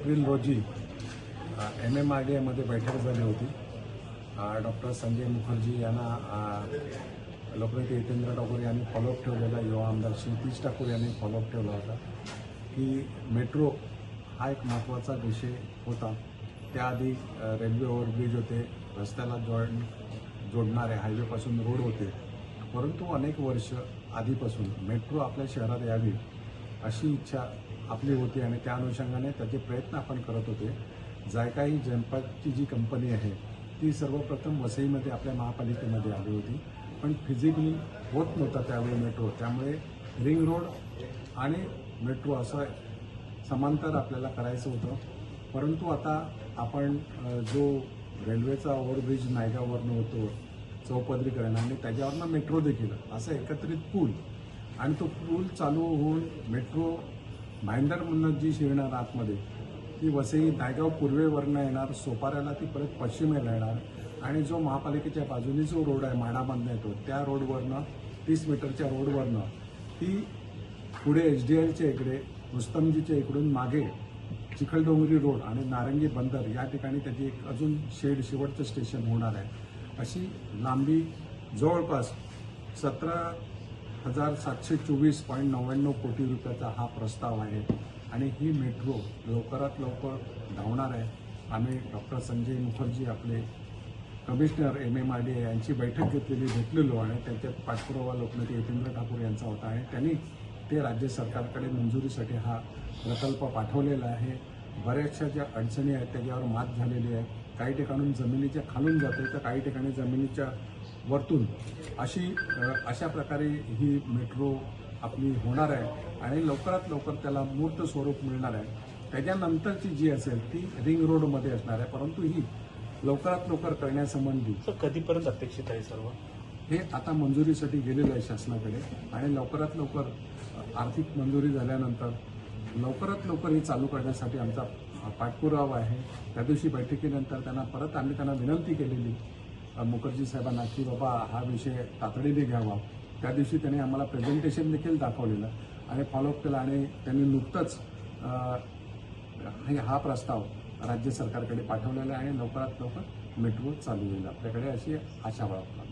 April रोजी MMRDAमध्ये बैठक झाली होती। डॉक्टर संजय मुखर्जी यांना लोकनेते हितेंद्र ठाकूर यांनी फॉलोअप ठेवलेला, युवा आमदार क्षितिज ठाकूर यांनी फॉलोअप ठेवला होता की मेट्रो हा एक महत्त्वाचा विषय होता। त्याआधी रेल्वे ओव्हरब्रिज होते, रस्त्याला जोडणारे हायवेपासून रोड होते, परंतु अनेक वर्ष आधीपासून मेट्रो आपल्या शहरात यावी अशी इच्छा आपली होती आणि त्या अनुषंगाने त्याचे प्रयत्न आपण करत होते। जायकाही जनपदची जी कंपनी आहे ती सर्वप्रथम वसईमध्ये आपल्या महापालिकेमध्ये आली होती, पण फिजिबली होत नव्हता त्यावेळी मेट्रो। त्यामुळे रिंग रोड आणि मेट्रो असं समांतर आपल्याला करायचं होतं, परंतु आता आपण जो रेल्वेचा ओव्हरब्रिज नायगाववरनं होतो चौपदरीकरण आणि त्याच्यावरनं मेट्रो देखील असं एकत्रित पूल आणि तो पूल चालू होऊन मेट्रो भाईंदरमधून जी शिरणार आतमध्ये ती वसई नायगाव पूर्वेवरनं येणार, सोपाऱ्याला ती परत पश्चिमेला येणार आणि जो महापालिकेच्या बाजूने जो रोड आहे माडामधनं येतो त्या रोडवरनं 30 मीटरच्या रोडवरनं ती पुढे HDLच्या इकडे रुस्तमजीच्या इकडून मागे चिखलडोंगरी रोड आणि नारंगी बंदर या ठिकाणी त्याची एक अजून शेवटचं स्टेशन होणार आहे। अशी लांबी जवळपास 17,724.99 कोटी रुपयाचा हा प्रस्ताव आहे आणि ही मेट्रो लवकरात लवकर धावणार आहे। आम्ही डॉक्टर संजय मुखर्जी आपले कमिशनर MMRDA यांची बैठक भेटलेलो आणि त्याच्यात पाठपुरावा लोकनेते हितेंद्र ठाकूर यांचा होता आहे। त्यांनी ते राज्य सरकारकडे मंजुरीसाठी हा प्रकल्प पाठवलेला आहे। बऱ्याचशा ज्या अडचणी आहेत त्याच्यावर मात झालेली आहे। काही ठिकाणून जमिनीच्या खालून जाते तर काही ठिकाणी जमिनीच्या वरतून अशा प्रकारे ही मेट्रो आपली होणार आहे आणि लवकरात लवकर त्याला मूर्त स्वरूप मिळणार आहे। त्याच्यानंतरची जी असेल ती रिंग रोडमध्ये असणार आहे, परंतु ही लवकरात लवकर करण्यासंबंधी कधीपर्यंत अपेक्षित आहे सर्व हे आता मंजुरीसाठी गेलेलं आहे शासनाकडे आणि लवकरात लवकर आर्थिक मंजुरी झाल्यानंतर लवकरात लवकर ही चालू करण्यासाठी आमचा पाठपुरावा आहे। त्या दिवशी बैठकीनंतर आम्ही त्यांना विनंती केलेली मुखर्जी साहेबांना की बाबा हा विषय तातडीने घ्यावा। त्या दिवशी त्यांनी आम्हाला प्रेझेंटेशन देखील दाखवलेलं आणि फॉलोअप केला आणि त्यांनी नुकतंच हा प्रस्ताव राज्य सरकारकडे पाठवलेला आहे आणि लवकरात लवकर मेट्रो चालू होईल आपल्याकडे अशी आशा बाळगतो।